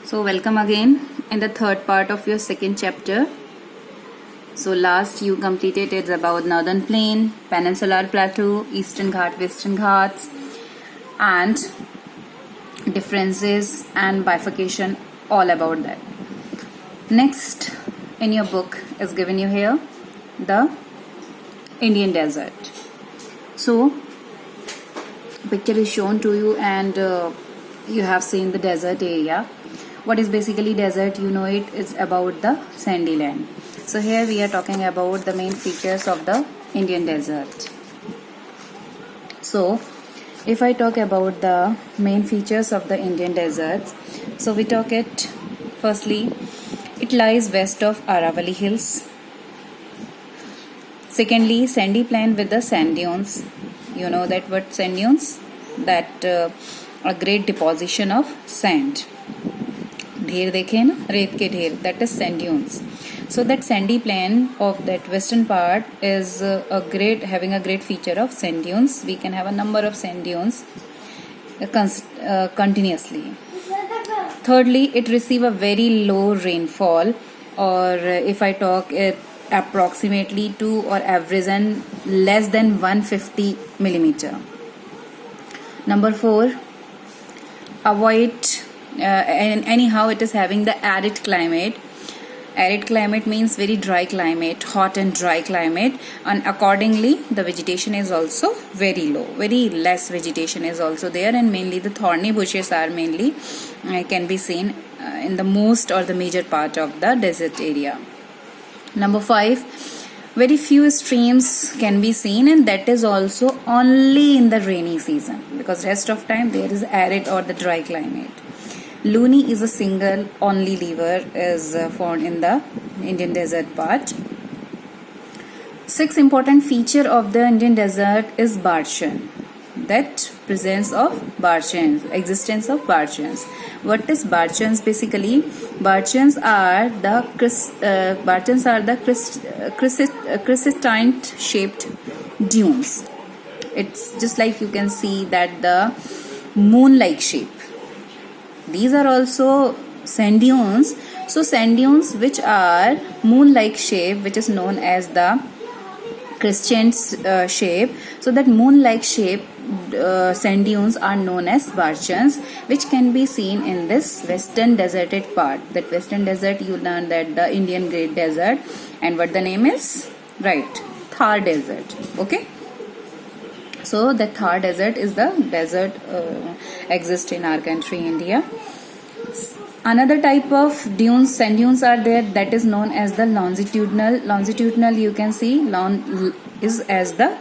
So welcome again in the third part of your second chapter. So last you completed it's about Northern Plain, Peninsular Plateau, Eastern Ghat, Western Ghats, and differences and bifurcation, all about that. Next in your book is given you here the Indian desert. So picture is shown to you and you have seen the desert area. What is basically desert? You know it is about the sandy land. So here we are talking about the main features of the Indian desert. So if I talk about the main features of the Indian deserts, so we talk it firstly, it lies west of Aravalli Hills. Secondly, sandy plain with the sand dunes. You know that what sand dunes? That a great deposition of sand. ढेर देखे ना रेत के ढेर, that is sand dunes. So that sandy plain of that western part is having a great feature of sand dunes. We can have a number of sand dunes continuously. Thirdly, it receive a very low rainfall, or if I talk it approximately to or average and less than 150 millimeter. Number 4, avoid and anyhow it is having the arid climate. Arid climate means very dry climate, hot and dry climate, and accordingly the vegetation is also very low, very less vegetation is also there, and mainly the thorny bushes are mainly can be seen in the most or the major part of the desert area. Number 5, very few streams can be seen, and that is also only in the rainy season, because rest of time there is arid or the dry climate. Luni is a single only river is found in the Indian desert part. 6 important feature of the Indian desert is barchan. That presence of barchans, existence of barchans. What is barchans basically? Barchans are the crystalline shaped dunes. It's just like you can see that the moon-like shape. These are also sand dunes. So sand dunes which are moon-like shape, which is known as the crescent shape. So that moon-like shape sand dunes are known as barchans, which can be seen in this western deserted part. That western desert, you learn that the Indian Great Desert, and what the name is? Right, Thar Desert. Okay. So the Thar Desert is the desert exists in our country, India. Another type of dunes, sand dunes are there, that is known as the longitudinal. Longitudinal you can see is as the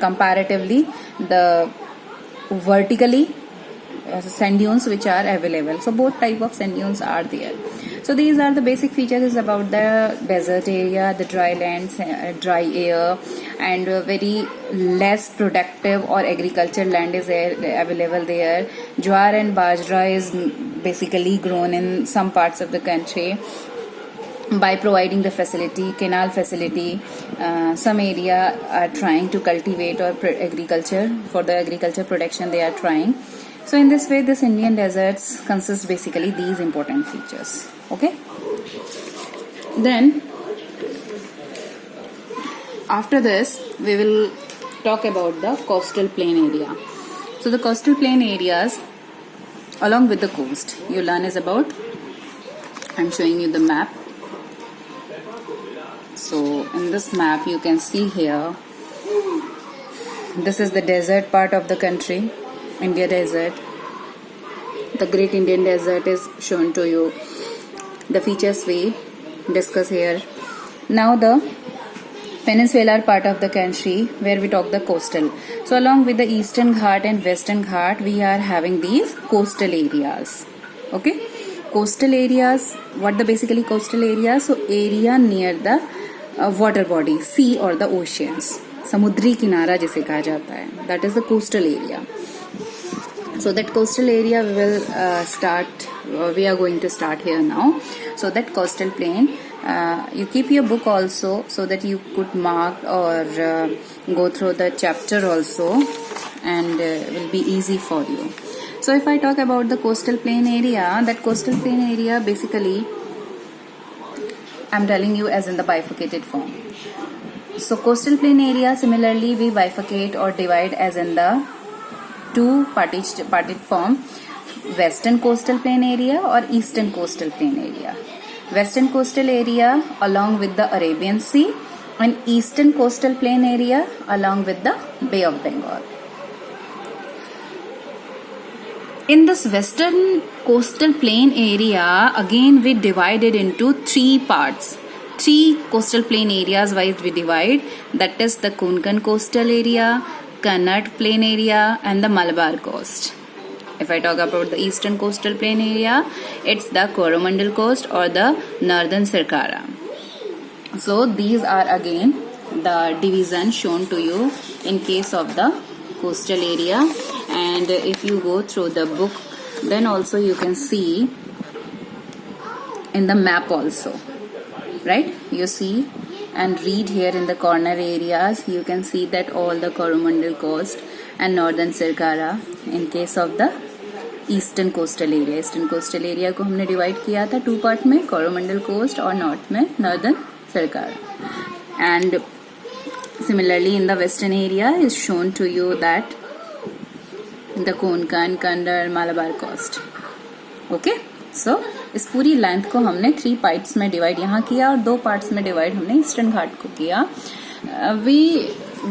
comparatively the vertically sand dunes which are available. So both type of sand dunes are there. So these are the basic features about the desert area, the dry lands, dry air, and very less productive or agricultural land is available there. Jowar and bajra is basically grown in some parts of the country by providing the facility, canal facility. Some area are trying to cultivate or agriculture, for the agriculture production they are trying. So in this way, this Indian deserts consist basically these important features. Okay. Then after this, we will talk about the coastal plain area. So the coastal plain areas along with the coast, you learn is about, I'm showing you the map. So in this map you can see here, this is the desert part of the country, India desert. The Great Indian Desert is shown to you. The features we discuss here. Now the peninsular part of the country where we talk the coastal. So along with the Eastern Ghat and Western Ghat, we are having these coastal areas. Okay. Coastal areas, what the basically coastal areas? So area near the water body, sea or the oceans. Samudri kinara जिसे कहा जाता है. That is the coastal area. So that coastal area we will we are going to start here now. So that coastal plain, you keep your book also so that you could mark or go through the chapter also, and will be easy for you. So if I talk about the coastal plain area, that coastal plain area basically I'm telling you as in the bifurcated form. So coastal plain area similarly we bifurcate or divide as in the two parted form, western coastal plain area or eastern coastal plain area. Western coastal area along with the Arabian Sea and eastern coastal plain area along with the Bay of Bengal. In this western coastal plain area, again we divided into three parts. Three coastal plain areas wise we divide, that is the Konkan coastal area, Kannada plain area and the Malabar coast. If I talk about the eastern coastal plain area, it's the Coromandel coast or the northern Sirkara. So these are again the division shown to you in case of the coastal area, and if you go through the book then also you can see in the map also, right? You see and read here in the corner areas, you can see that all the Coromandel coast and northern Sirkara in case of the eastern coastal area. Eastern coastal area को हमने divide किया था two part में, Coromandel coast और north में northern Circars. And similarly in the western area is shown to you that the Konkan, Kanara, Malabar coast. Okay, so इस पूरी length को हमने थ्री पार्ट्स में डिवाइड यहाँ किया और दो पार्ट्स में डिवाइड हमने ईस्टर्न घाट को किया. We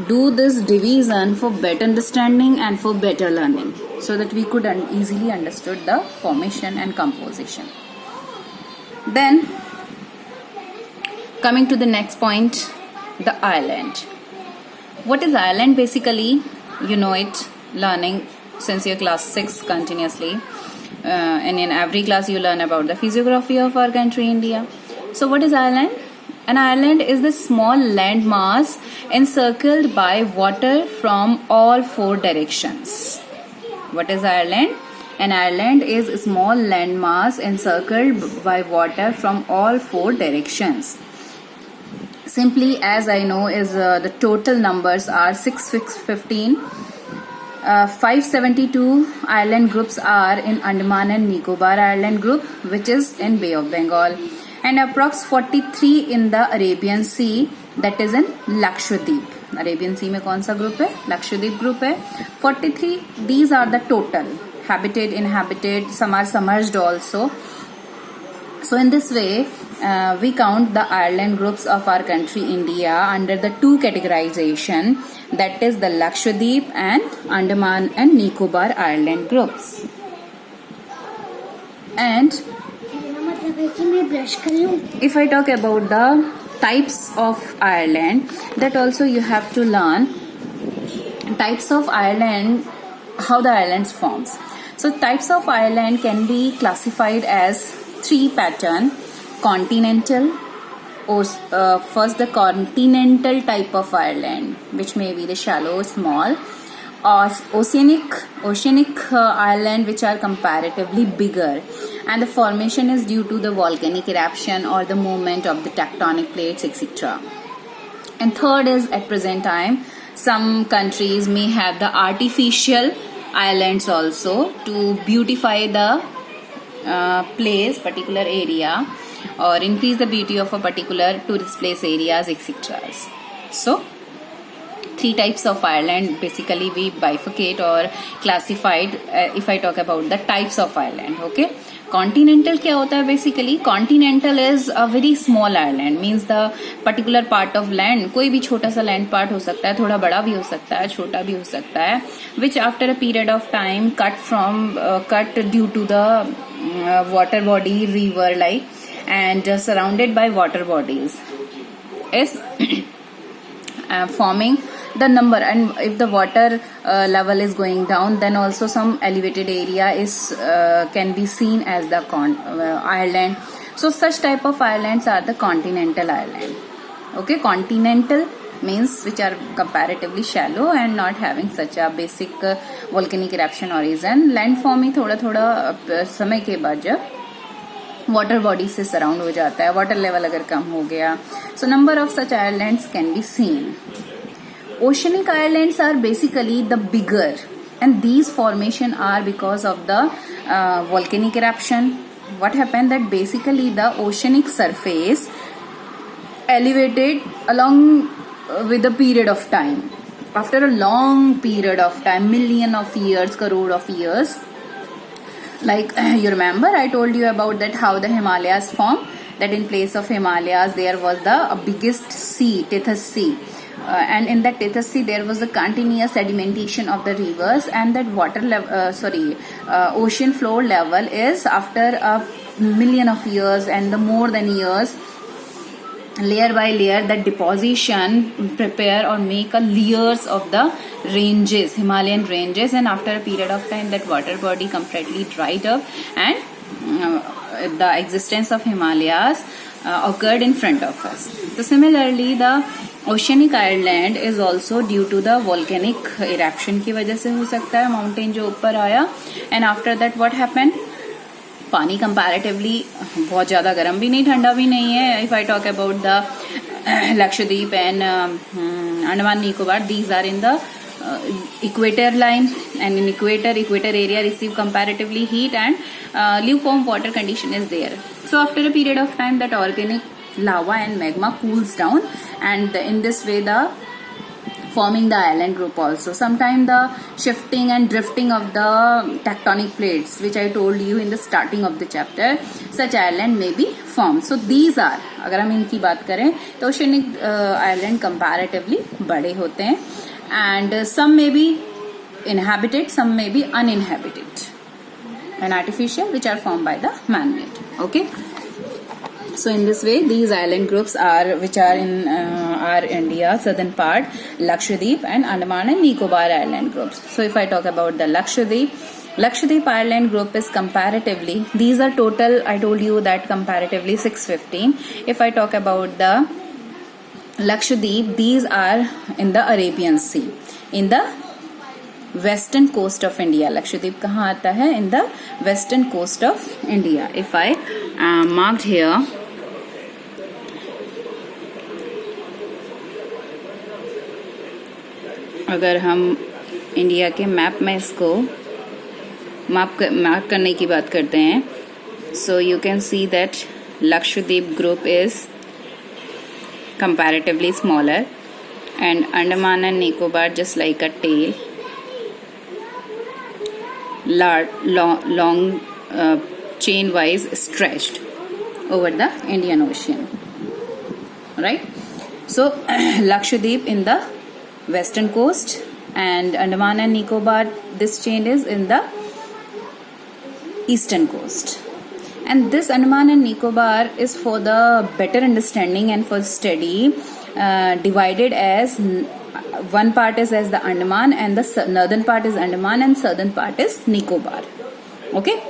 do this division for better understanding and for better learning, so that we could easily understood the formation and composition. Then coming to the next point, the island. What is island? Basically, you know it, learning since your class 6 continuously, and in every class you learn about the physiography of our country India. So what is island? An island is the small land mass encircled by water from all four directions. What is island? An island is a small land mass encircled by water from all four directions. Simply as I know is the total numbers are 615. 572 island groups are in Andaman and Nicobar Island group, which is in Bay of Bengal. And approx 43 in the Arabian Sea, that is in Lakshadweep. Arabian Sea में कौन सा group है? Lakshadweep group है. 43, these are the total. Habited, inhabited, some are submerged also. So in this way, we count the island groups of our country India under the two categorization, that is the Lakshadweep and Andaman and Nicobar island groups. And if I talk about the types of island, that also you have to learn types of island, how the islands forms. So types of island can be classified as three pattern: continental, or first the continental type of island, which may be the shallow, small, or oceanic island, which are comparatively bigger, and the formation is due to the volcanic eruption or the movement of the tectonic plates, etc. And third is, at present time, some countries may have the artificial islands also to beautify the place, particular area, or increase the beauty of a particular tourist place areas, etc. So three types of island basically we bifurcate or classified. If I talk about the types of island, okay. Continental क्या होता है? Basically continental is a very small island, means the particular part of land, कोई भी छोटा सा land part हो सकता है, थोड़ा बड़ा भी हो सकता है, छोटा भी हो सकता है, which after a period of time cut due to the water body, river like, and surrounded by water bodies is forming the number. And if the water level is going down, then also some elevated area is can be seen as the island. So such type of islands are the continental island. Okay, continental means which are comparatively shallow and not having such a basic volcanic eruption origin. Land forming थोड़ा थोड़ा समय के बाद जब water body से surround हो जाता है, वाटर लेवल अगर कम हो गया, so number of such islands can be seen. Oceanic islands are basically the bigger and these formation are because of the volcanic eruption. What happened that basically the oceanic surface elevated along with a period of time. After a long period of time, million of years, crore of years, like you remember I told you about that how the Himalayas formed, that in place of Himalayas there was the biggest sea, Tethys Sea. And in that Tethys Sea there was the continuous sedimentation of the rivers, and that water level, ocean floor level is after a million of years and the more than years, layer by layer, that deposition prepare or make a layers of the ranges, Himalayan ranges, and after a period of time that water body completely dried up, and the existence of Himalayas occurred in front of us. So similarly the oceanic island is also due to the volcanic eruption की वजह से हो सकता है, mountain जो ऊपर आया, and after that what happened, पानी कंपैरेटिवली बहुत ज़्यादा गर्म भी नहीं ठंडा भी नहीं है. If I talk about the Lakshadweep and Andaman Nicobar, these are in the equator line, and in equator area receive comparatively heat, and lukewarm water condition is there. So after a period of time that organic lava and magma cools down, and in this way the forming the island group also. Sometimes the shifting and drifting of the tectonic plates, which I told you in the starting of the chapter, such island may be formed. So these are, अगर हम इनकी बात करें तो oceanic island comparatively बड़े होते हैं, and some may be inhabited, some may be uninhabited and artificial, which are formed by the man-made. Okay. So in this way these island groups are, which are in our India southern part, Lakshadweep and Andaman and Nicobar island groups. So if I talk about the Lakshadweep island group is comparatively, these are total, I told you that comparatively 615. If I talk about the Lakshadweep, these are in the Arabian Sea, in the western coast of India. Lakshadweep कहाँ आता है? In the western coast of India. If I marked here, अगर हम India के map में इसको mark करने की बात करते हैं, so you can see that Lakshadweep group is comparatively smaller, and Andaman and Nicobar just like a tail, long chain wise stretched over the Indian Ocean, right? So Lakshadweep in the western coast, and Andaman and Nicobar, this chain is in the eastern coast. And this Andaman and Nicobar is for the better understanding and for study divided as one part is as the Andaman, and the northern part is Andaman and southern part is Nicobar. Okay.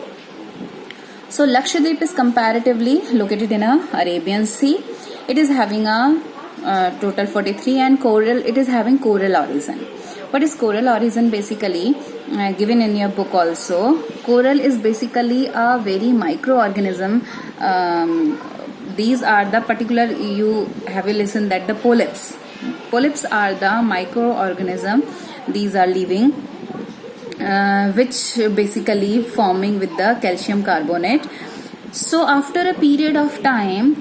So Lakshadweep is comparatively located in a Arabian Sea. It is having a total 43, and coral, it is having coral origin. What is coral origin? Basically given in your book also, coral is basically a very microorganism. These are the particular, you have a listen that the polyps are the microorganism. These are living which basically forming with the calcium carbonate. So after a period of time,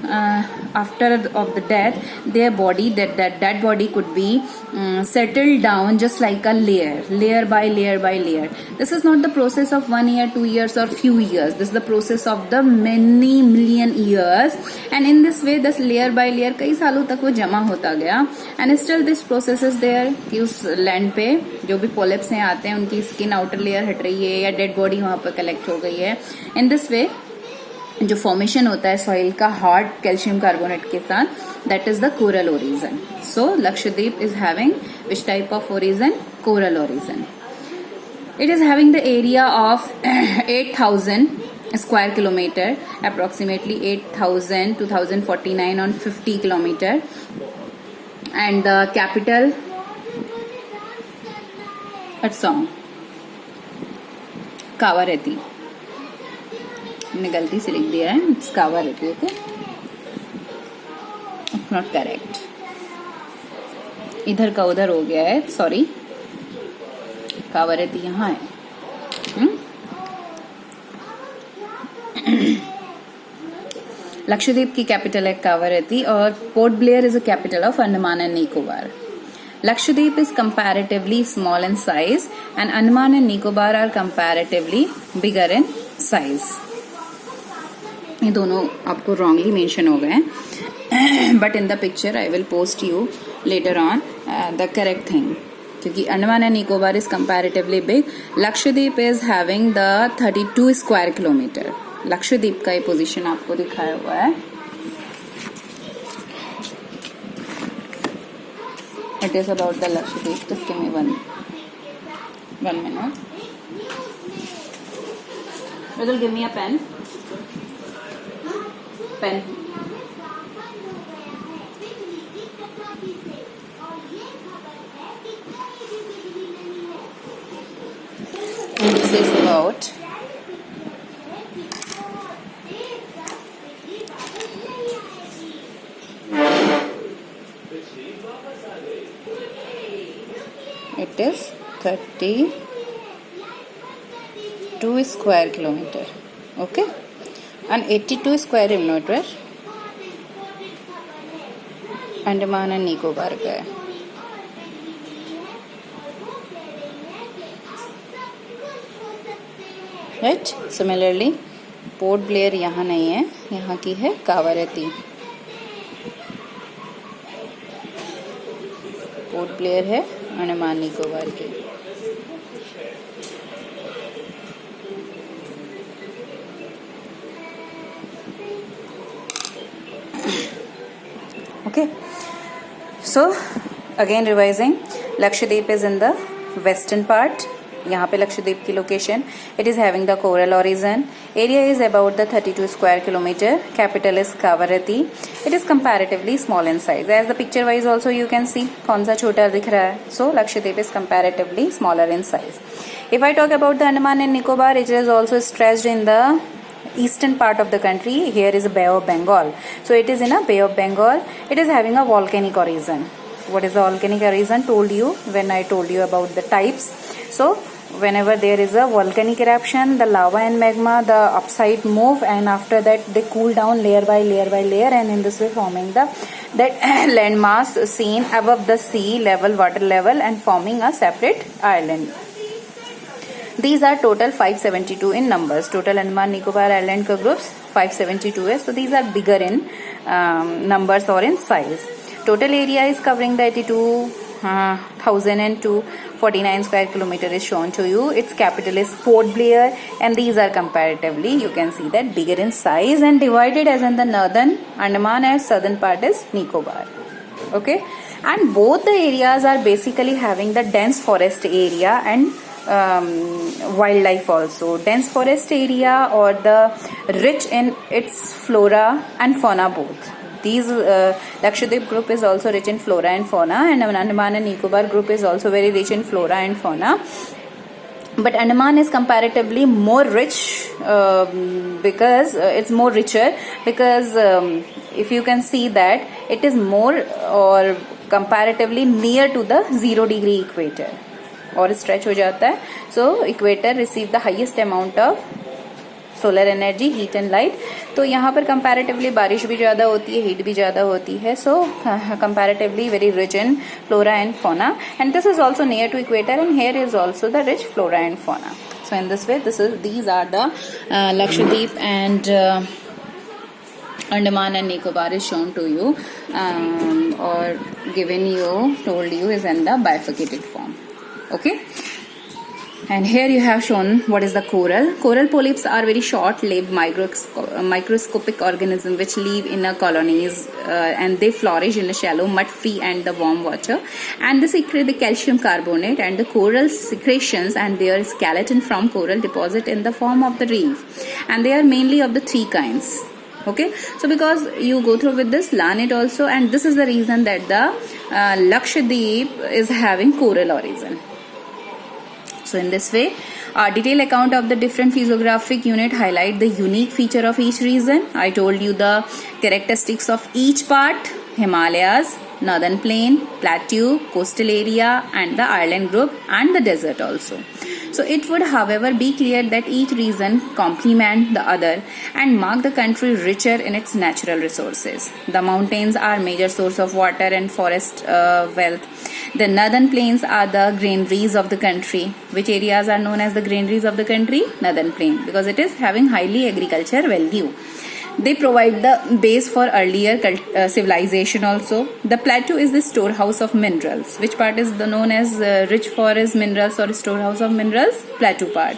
after of the death, their body, that body could be settled down just like a layer by layer by layer. This is not the process of 1 year, 2 years or few years. This is the process of the many million years, and in this way this layer by layer कई सालों तक वो जमा होता गया, and still this process is there कि उस land पे जो भी polyps हैं आते हैं उनकी स्किन आउटर लेयर हट रही है या डेड बॉडी वहां पर कलेक्ट हो गई है. इन दिस वे जो फॉर्मेशन होता है सॉइल का हार्ड कैल्शियम कार्बोनेट के साथ, that is the coral origin. So Lakshadweep is having which type of origin? Coral origin. It is having the area of 8,000 square kilometer, approximately 8,000 2049 on 50 kilometer, and the capital at Song, कावारेती. मैंने गलती से लिख दिया है, it's कावारेती. Okay, not correct, इधर का उधर हो गया है, सॉरी. कावरती यहाँ है। लक्षद्वीप की कैपिटल है कावरती और port Blair is a capital of Andaman and Nicobar. Lakshadweep is comparatively small in size and Andaman and Nicobar are comparatively bigger in size. ये दोनों आपको wrongly mention हो गए हैं but in the picture I will post you later on the correct thing. क्योंकि Andaman and Nicobar is comparatively big. Lakshadweep is having the 32 square kilometer. Lakshadweep का ये position आपको दिखाया हुआ है। It is about the Lakshadweep. Just give me one minute. Will give me a pen. Pen. And this is about it is 32 square kilometer. Okay, and 82 square kilometer Andaman and Nicobar का है। Right, similarly port Blair यहाँ नहीं है, यहाँ की है कावरती। Port Blair है अंडमान निकोबार के। Okay, so again revising, Lakshadweep is in the western part. यहाँ पे लक्षद्वीप की location, it is having the coral origin. Area is about the 32 square kilometer. Capital is Kavarati. It is comparatively small in size. As the picture wise also you can see कौन सा छोटा दिख रहा है. So Lakshadweep is comparatively smaller in size. If I talk about the Andaman and Nicobar, it is also stretched in the eastern part of the country. Here is Bay of Bengal. So it is in a Bay of Bengal. It is having a volcanic origin. What is the volcanic origin? Told you when I told you about the types. So whenever there is a volcanic eruption, the lava and magma, the upside move, and after that they cool down layer by layer by layer, and in this way forming the that landmass seen above the sea level, water level, and forming a separate island. These are total 572 in numbers. Total Andaman Nicobar Island ka groups 572 है. So these are bigger in numbers or in size. Total area is covering the 82,249 square kilometer is shown to you. Its capital is Port Blair, and these are comparatively, you can see that, bigger in size and divided as in the northern Andaman and southern part is Nicobar. Okay, and both the areas are basically having the dense forest area and wildlife also. Dense forest area or the rich in its flora and fauna both. These Lakshadweep group is also rich in flora and fauna, and Andaman and Nicobar group is also very rich in flora and fauna. But Andaman is comparatively more rich because it's more richer because if you can see that it is more or comparatively near to the 0-degree equator और stretch हो जाता है. So equator receive the highest amount of solar energy, heat and light. तो यहाँ पर comparatively बारिश भी ज़्यादा होती है, हीट भी ज़्यादा होती है. So comparatively very rich in flora and fauna, and this is also near to equator, and here is also the rich flora and fauna. So in this way these are the Lakshadweep and Andaman and Nicobar is shown to you or given you, told you is in the bifurcated form. Okay. And here you have shown what is the coral. Coral polyps are very short-lived microscopic organisms which live in colonies and they flourish in the shallow, mud-free and the warm water. And they secrete the calcium carbonate, and the coral secretions and their skeleton from coral deposit in the form of the reef. And they are mainly of the three kinds. Okay, so because you go through with this, learn it also, and this is the reason that the Lakshadweep is having coral origin. So in this way, a detailed account of the different physiographic unit highlight the unique feature of each region. I told you the characteristics of each part: Himalayas, northern plain, plateau, coastal area, and the island group, and the desert also. So it would, however, be clear that each region complement the other and mark the country richer in its natural resources. The mountains are major source of water and forest wealth. The northern plains are the granaries of the country. Which areas are known as the granaries of the country? Northern plain, because it is having highly agriculture value. They provide the base for earlier civilization also. The plateau is the storehouse of minerals. Which part is known as rich forest minerals or storehouse of minerals? Plateau part,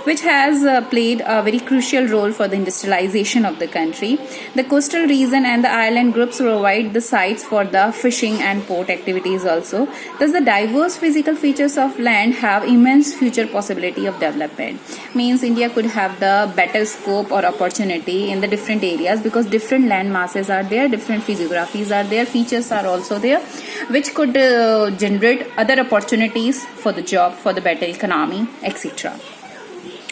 which has played a very crucial role for the industrialization of the country. The coastal region and the island groups provide the sites for the fishing and port activities also. Thus, the diverse physical features of land have immense future possibility of development. Means India could have the better scope or opportunity in the different areas, because different land masses are there, different physiographies are there, features are also there, which could generate other opportunities for the job, for the better economy, etc.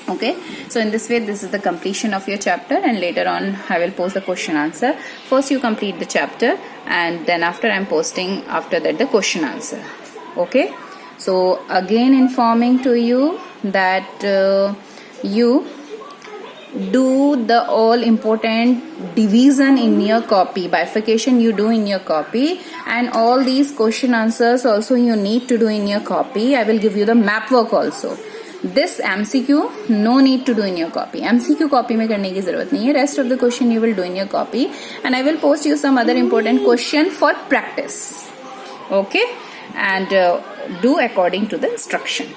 Okay, so in this way, this is the completion of your chapter, and later on I will post the question answer. First you complete the chapter, and then after I'm posting after that the question answer. Okay, so again informing to you that you do the all important division in your copy, bifurcation you do in your copy, and all these question answers also you need to do in your copy. I will give you the map work also. This MCQ no need to do in your copy. MCQ copy में करने की जरूरत नहीं है. Rest of the question you will do in your copy, and I will post you some other important question for practice. Okay, and do according to the instruction.